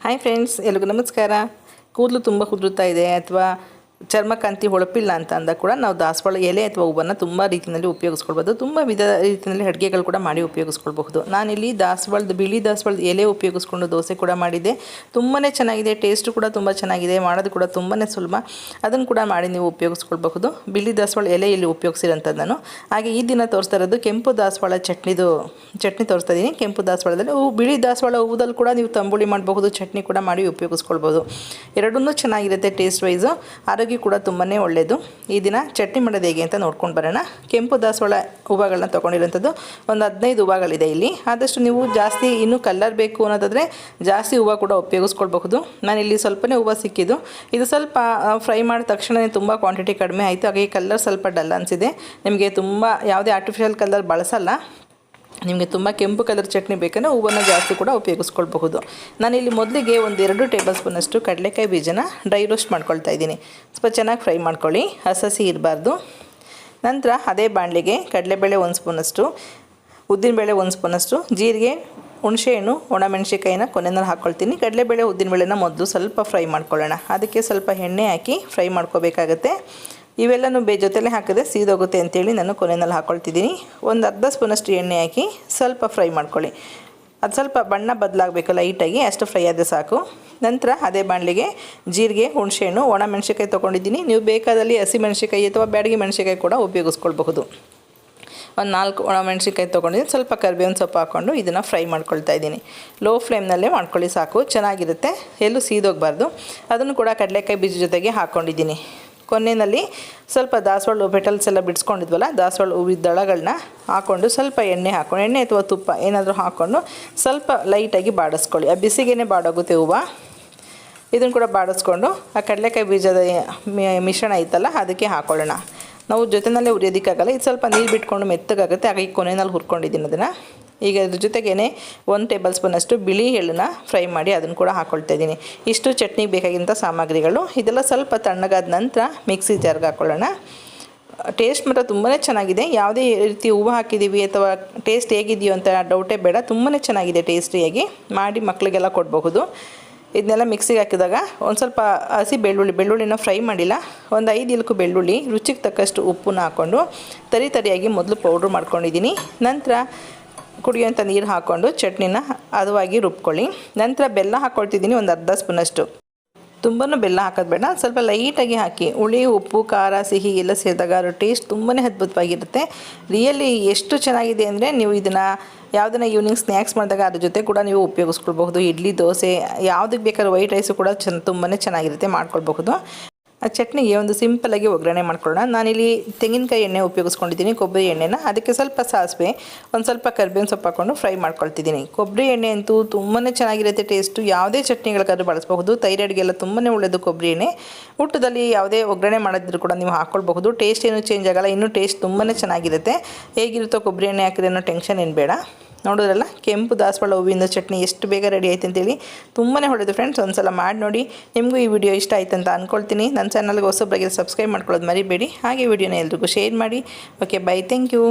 Hi friends, ಎಲ್ರಿಗೂ ನಮಸ್ಕಾರ. ಕೂದಲು ತುಂಬ ಉದುರುತ್ತಾ ಇದೆ ಅಥವಾ ಚರ್ಮಕಾಂತಿ ಹೊಳಪಿಲ್ಲ ಅಂತ ಅಂದಾಗ ಕೂಡ ನಾವು ದಾಸವಾಳ ಎಲೆ ಅಥವಾ ಹೂವನ್ನು ತುಂಬ ರೀತಿಯಲ್ಲಿ ಉಪಯೋಗಿಸ್ಕೊಳ್ಬೋದು. ತುಂಬ ವಿಧ ರೀತಿಯಲ್ಲಿ ಅಡುಗೆಗಳು ಕೂಡ ಮಾಡಿ ಉಪಯೋಗಿಸ್ಕೊಳ್ಬಹುದು. ನಾನಿಲ್ಲಿ ಬಿಳಿ ದಾಸವಾಳದ ಎಲೆ ಉಪಯೋಗಿಸ್ಕೊಂಡು ದೋಸೆ ಕೂಡ ಮಾಡಿದ್ದೆ. ತುಂಬಾ ಚೆನ್ನಾಗಿದೆ, ಟೇಸ್ಟು ಕೂಡ ತುಂಬ ಚೆನ್ನಾಗಿದೆ, ಮಾಡೋದು ಕೂಡ ತುಂಬಾ ಸುಲಭ. ಅದನ್ನು ಕೂಡ ಮಾಡಿ ನೀವು ಉಪಯೋಗಿಸ್ಕೊಳ್ಬಹುದು. ಬಿಳಿ ದಾಸವಾಳ ಎಲೆ ಇಲ್ಲಿ ಉಪಯೋಗಿಸಿರೋಂಥದ್ದು ನಾನು. ಹಾಗೆ ಈ ದಿನ ತೋರಿಸ್ತಾ ಇರೋದು ಕೆಂಪು ದಾಸವಾಳ ಚಟ್ನಿ ತೋರಿಸ್ತಾ ಇದ್ದೀನಿ. ಕೆಂಪು ದಾಸವಾಳದಲ್ಲಿ ಬಿಳಿ ದಾಸವಾಳ ಹೂದಲ್ಲಿ ಕೂಡ ನೀವು ತಂಬುಳಿ ಮಾಡಬಹುದು, ಚಟ್ನಿ ಕೂಡ ಮಾಡಿ ಉಪಯೋಗಿಸ್ಕೊಳ್ಬೋದು. ಎರಡನ್ನೂ ಚೆನ್ನಾಗಿರುತ್ತೆ ಟೇಸ್ಟ್ ವೈಸು. ಆರೋಗ್ಯ ಕೂಡ ತುಂಬಾ ಒಳ್ಳೆಯದು. ಈ ದಿನ ಚಟ್ನಿ ಮಾಡೋದು ಹೇಗೆ ಅಂತ ನೋಡ್ಕೊಂಡು ಬರೋಣ. ಕೆಂಪು ದಾಸವಾಳ ಹೂವುಗಳನ್ನ ತೊಗೊಂಡಿರೋಂಥದ್ದು ಒಂದು 15 ಹೂವುಗಳಿದೆ ಇಲ್ಲಿ. ಆದಷ್ಟು ನೀವು ಜಾಸ್ತಿ ಇನ್ನೂ ಕಲರ್ ಬೇಕು ಅನ್ನೋದಾದರೆ ಜಾಸ್ತಿ ಹೂವು ಕೂಡ ಉಪಯೋಗಿಸ್ಕೊಳ್ಬಹುದು. ನಾನಿಲ್ಲಿ ಸ್ವಲ್ಪನೇ ಹೂವು ಸಿಕ್ಕಿದ್ದು. ಇದು ಸ್ವಲ್ಪ ಫ್ರೈ ಮಾಡಿದ ತಕ್ಷಣ ತುಂಬ ಕ್ವಾಂಟಿಟಿ ಕಡಿಮೆ ಆಯಿತು. ಹಾಗೆ ಕಲರ್ ಸ್ವಲ್ಪ ಡಲ್ ಅನಿಸಿದೆ. ನಿಮಗೆ ತುಂಬ ಯಾವುದೇ ಆರ್ಟಿಫಿಷಿಯಲ್ ಕಲರ್ ಬಳಸಲ್ಲ. ನಿಮಗೆ ತುಂಬ ಕೆಂಪು ಕಲರ್ ಚಟ್ನಿ ಬೇಕಂದರೆ ಹೂವನ್ನು ಜಾಸ್ತಿ ಕೂಡ ಉಪಯೋಗಿಸ್ಕೊಳ್ಬಹುದು. ನಾನಿಲ್ಲಿ ಮೊದಲಿಗೆ 1-2 ಟೇಬಲ್ ಸ್ಪೂನಷ್ಟು ಕಡಲೆಕಾಯಿ ಬೀಜನ ಡ್ರೈ ರೋಸ್ಟ್ ಮಾಡ್ಕೊಳ್ತಾ ಇದ್ದೀನಿ. ಸ್ವಲ್ಪ ಚೆನ್ನಾಗಿ ಫ್ರೈ ಮಾಡ್ಕೊಳ್ಳಿ, ಹಸಿ ಇರಬಾರ್ದು. ನಂತರ ಅದೇ ಬಾಣಲೆಗೆ ಕಡಲೆಬೇಳೆ 1 ಸ್ಪೂನಷ್ಟು, ಉದ್ದಿನಬೇಳೆ 1 ಸ್ಪೂನಷ್ಟು, ಜೀರಿಗೆ, ಹುಣಸೆಹಣ್ಣು, ಒಣಮೆಣಸಿಕಾಯಿನ ಕೊನೆಯಲ್ಲಿ ಹಾಕ್ಕೊಳ್ತೀನಿ. ಕಡಲೆಬೇಳೆ ಉದ್ದಿನಬೇಳೆನ ಮೊದಲು ಸ್ವಲ್ಪ ಫ್ರೈ ಮಾಡ್ಕೊಳ್ಳೋಣ. ಅದಕ್ಕೆ ಸ್ವಲ್ಪ ಎಣ್ಣೆ ಹಾಕಿ ಫ್ರೈ ಮಾಡ್ಕೋಬೇಕಾಗತ್ತೆ. ಇವೆಲ್ಲನೂ ಜೊತೆಲೇ ಹಾಕಿದ್ರೆ ಸೀದೋಗುತ್ತೆ ಅಂತೇಳಿ ನಾನು ಕೊನೆಯಲ್ಲಿ ಹಾಕ್ಕೊಳ್ತಿದ್ದೀನಿ. ಒಂದು ಅರ್ಧ ಸ್ಪೂನಷ್ಟು ಎಣ್ಣೆ ಹಾಕಿ ಸ್ವಲ್ಪ ಫ್ರೈ ಮಾಡ್ಕೊಳ್ಳಿ. ಅದು ಸ್ವಲ್ಪ ಬಣ್ಣ ಬದಲಾಗಬೇಕು ಲೈಟಾಗಿ, ಅಷ್ಟು ಫ್ರೈ ಆದರೆ ಸಾಕು. ನಂತರ ಅದೇ ಬಾಣಲೆಗೆ ಜೀರಿಗೆ, ಹುಣಸೆಹಣ್ಣು, ಒಣಮೆಣಸಿಕಾಯಿ ತೊಗೊಂಡಿದ್ದೀನಿ. ನೀವು ಬೇಕಾದಲ್ಲಿ ಹಸಿಮೆಣಸಿಕಾಯಿ ಅಥವಾ ಬ್ಯಾಡಗಿ ಮೆಣಸಿಕಾಯಿ ಕೂಡ ಉಪಯೋಗಿಸ್ಕೊಳ್ಬಹುದು. ಒಂದು 4 ಒಣಮೆಣಸಿಕಾಯಿ ತೊಗೊಂಡಿದ್ದೀನಿ. ಸ್ವಲ್ಪ ಕರಿಬೇವಿನ ಸೊಪ್ಪು ಹಾಕ್ಕೊಂಡು ಇದನ್ನು ಫ್ರೈ ಮಾಡ್ಕೊಳ್ತಾ ಇದ್ದೀನಿ. ಲೋ ಫ್ಲೇಮ್ನಲ್ಲೇ ಮಾಡ್ಕೊಳ್ಳಿ ಸಾಕು, ಚೆನ್ನಾಗಿರುತ್ತೆ, ಎಲ್ಲೂ ಸೀದೋಗಬಾರ್ದು. ಅದನ್ನು ಕೂಡ ಕಡಲೆಕಾಯಿ ಬೀಜ ಜೊತೆಗೆ ಹಾಕ್ಕೊಂಡಿದ್ದೀನಿ. ಕೊನೆಯಲ್ಲಿ ಸ್ವಲ್ಪ ದಾಸವಾಳ ಪೆಟಲ್ಸ್ ಎಲ್ಲ ಬಿಡಿಸ್ಕೊಂಡಿದ್ವಲ್ಲ, ದಾಸವಾಳ ಹೂವಿನ ದಳಗಳನ್ನ ಹಾಕ್ಕೊಂಡು ಸ್ವಲ್ಪ ಎಣ್ಣೆ ಅಥವಾ ತುಪ್ಪ ಏನಾದರೂ ಹಾಕ್ಕೊಂಡು ಸ್ವಲ್ಪ ಲೈಟಾಗಿ ಬಾಡಿಸ್ಕೊಳ್ಳಿ. ಆ ಬಿಸಿಗೇ ಬಾಡೋಗುತ್ತೆ ಹೂವು. ಇದನ್ನು ಕೂಡ ಬಾಡಿಸ್ಕೊಂಡು ಆ ಕಡಲೆಕಾಯಿ ಬೀಜದ ಮಿಶ್ರಣ ಐತಲ್ಲ ಅದಕ್ಕೆ ಹಾಕ್ಕೊಳ್ಳೋಣ. ನಾವು ಜೊತೆಯಲ್ಲೇ ಹುರಿಯೋದಕ್ಕಾಗಲ್ಲ, ಇದು ಸ್ವಲ್ಪ ನೀರು ಬಿಟ್ಕೊಂಡು ಮೆತ್ತಗಾಗುತ್ತೆ. ಹಾಗಾಗಿ ಕೊನೆಯಲ್ಲಿ ಹುರ್ಕೊಂಡಿದ್ದೀನಿ ಅದನ್ನು. ಈಗ ಇದ್ರ ಜೊತೆಗೇ 1 ಟೇಬಲ್ ಸ್ಪೂನಷ್ಟು ಬಿಳಿ ಎಳ್ಳನ್ನ ಫ್ರೈ ಮಾಡಿ ಅದನ್ನು ಕೂಡ ಹಾಕ್ಕೊಳ್ತಾ ಇದ್ದೀನಿ. ಇಷ್ಟು ಚಟ್ನಿಗೆ ಬೇಕಾಗಿದ್ದಂಥ ಸಾಮಗ್ರಿಗಳು. ಇದೆಲ್ಲ ಸ್ವಲ್ಪ ತಣ್ಣಗಾದ ನಂತರ ಮಿಕ್ಸಿ ಜಾರ್ಗೆ ಹಾಕ್ಕೊಳ್ಳೋಣ. ಟೇಸ್ಟ್ ಮಾತ್ರ ತುಂಬಾ ಚೆನ್ನಾಗಿದೆ. ಯಾವುದೇ ರೀತಿ ಹೂವು ಹಾಕಿದ್ದೀವಿ ಅಥವಾ ಟೇಸ್ಟ್ ಹೇಗಿದೆಯೋ ಅಂತ ಡೌಟೇ ಬೇಡ, ತುಂಬಾ ಚೆನ್ನಾಗಿದೆ. ಟೇಸ್ಟಿಯಾಗಿ ಮಾಡಿ ಮಕ್ಕಳಿಗೆಲ್ಲ ಕೊಡಬಹುದು. ಇದನ್ನೆಲ್ಲ ಮಿಕ್ಸಿಗೆ ಹಾಕಿದಾಗ ಒಂದು ಸ್ವಲ್ಪ ಹಸಿ ಬೆಳ್ಳುಳ್ಳಿನ ಫ್ರೈ ಮಾಡಿಲ್ಲ, ಒಂದು 5 ಇಲಕು ಬೆಳ್ಳುಳ್ಳಿ, ರುಚಿಗೆ ತಕ್ಕಷ್ಟು ಉಪ್ಪನ್ನ ಹಾಕ್ಕೊಂಡು ತರಿಯಾಗಿ ಮೊದಲು ಪೌಡ್ರ್ ಮಾಡ್ಕೊಂಡಿದ್ದೀನಿ. ನಂತರ ಕುಡಿಯೋಂಥ ನೀರು ಹಾಕ್ಕೊಂಡು ಚಟ್ನಿನ ಹದವಾಗಿ ರುಬ್ಕೊಳ್ಳಿ. ನಂತರ ಬೆಲ್ಲ ಹಾಕ್ಕೊಳ್ತಿದ್ದೀನಿ, ಒಂದು ಅರ್ಧ ಸ್ಪೂನಷ್ಟು. ತುಂಬಾ ಬೆಲ್ಲ ಹಾಕೋದು ಬೇಡ, ಸ್ವಲ್ಪ ಲೈಟಾಗಿ ಹಾಕಿ. ಹುಳಿ, ಉಪ್ಪು, ಖಾರ, ಸಿಹಿ ಎಲ್ಲ ಸೇರಿದಾಗ ಅದರ ಟೇಸ್ಟ್ ತುಂಬಾ ಅದ್ಭುತವಾಗಿರುತ್ತೆ. ರಿಯಲಿ ಎಷ್ಟು ಚೆನ್ನಾಗಿದೆ ಅಂದರೆ ನೀವು ಇದನ್ನು ಯಾವುದನ್ನ ಈವ್ನಿಂಗ್ ಸ್ನ್ಯಾಕ್ಸ್ ಮಾಡಿದಾಗ ಅದ್ರ ಜೊತೆ ಕೂಡ ನೀವು ಉಪಯೋಗಿಸ್ಕೊಳ್ಬಹುದು. ಇಡ್ಲಿ, ದೋಸೆ ಯಾವುದಕ್ಕೆ ಬೇಕಾದ್ರೂ ವೈಟ್ ರೈಸು ಕೂಡ ತುಂಬಾ ಚೆನ್ನಾಗಿರುತ್ತೆ, ಮಾಡ್ಕೊಳ್ಬಹುದು. ಆ ಚಟ್ನಿಗೆ ಒಂದು ಸಿಂಪಲಾಗಿ ಒಗ್ಗರಣೆ ಮಾಡ್ಕೊಳ್ಳೋಣ. ನಾನಿಲ್ಲಿ ತೆಂಗಿನಕಾಯಿ ಎಣ್ಣೆ ಉಪಯೋಗಿಸ್ಕೊಂಡಿದ್ದೀನಿ, ಕೊಬ್ಬರಿ ಎಣ್ಣೆನ. ಅದಕ್ಕೆ ಸ್ವಲ್ಪ ಸಾಸಿವೆ, ಒಂದು ಸ್ವಲ್ಪ ಕರಿಬೇವಿನ ಸೊಪ್ಪು ಹಾಕ್ಕೊಂಡು ಫ್ರೈ ಮಾಡ್ಕೊಳ್ತಿದ್ದೀನಿ. ಕೊಬ್ಬರಿ ಎಣ್ಣೆ ಅಂತೂ ತುಂಬಾ ಚೆನ್ನಾಗಿರುತ್ತೆ ಟೇಸ್ಟು. ಯಾವುದೇ ಚಟ್ನಿಗಳಿಗಾದ್ರೂ ಬಳಸಬಹುದು. ಥೈರಾಯ್ಡ್ಗೆಲ್ಲ ತುಂಬಾ ಒಳ್ಳೆಯದು ಕೊಬ್ಬರಿ ಎಣ್ಣೆ. ಊಟದಲ್ಲಿ ಯಾವುದೇ ಒಗ್ಗರಣೆ ಮಾಡೋದಿದ್ರು ಕೂಡ ನೀವು ಹಾಕ್ಕೊಳ್ಬಹುದು. ಟೇಸ್ಟ್ ಏನೂ ಚೇಂಜ್ ಆಗೋಲ್ಲ, ಇನ್ನೂ ಟೇಸ್ಟ್ ತುಂಬಾ ಚೆನ್ನಾಗಿರುತ್ತೆ. ಹೇಗಿರುತ್ತೋ ಕೊಬ್ಬರಿ ಎಣ್ಣೆ ಹಾಕಿದ್ರೆ ಅನ್ನೋ ಟೆನ್ಷನ್ ಏನು ಬೇಡ. ನೋಡೋದ್ರಲ್ಲ, ಕೆಂಪು ದಾಸವಾಳ ಹೂವಿನ ಚಟ್ನಿ ಎಷ್ಟು ಬೇಗ ರೆಡಿ ಆಯ್ತು ಅಂತೇಳಿ. ತುಂಬಾ ಒಳ್ಳೆಯದು ಫ್ರೆಂಡ್ಸ್, ಒಂದು ಸಲ ಮಾಡಿ ನೋಡಿ. ನಿಮಗೂ ಈ ವಿಡಿಯೋ ಇಷ್ಟ ಆಯ್ತು ಅಂತ ಅಂದ್ಕೊಳ್ತೀನಿ. ನನ್ನ ಚಾನಲ್ಗೆ ಹೊಸಬ್ರಾಗಿ ಸಬ್ಸ್ಕ್ರೈಬ್ ಮಾಡ್ಕೊಳ್ಳೋದು ಮರಿಬೇಡಿ. ಹಾಗೆ ವಿಡಿಯೋನ ಎಲ್ರಿಗೂ ಶೇರ್ ಮಾಡಿ. Okay, bye, thank you.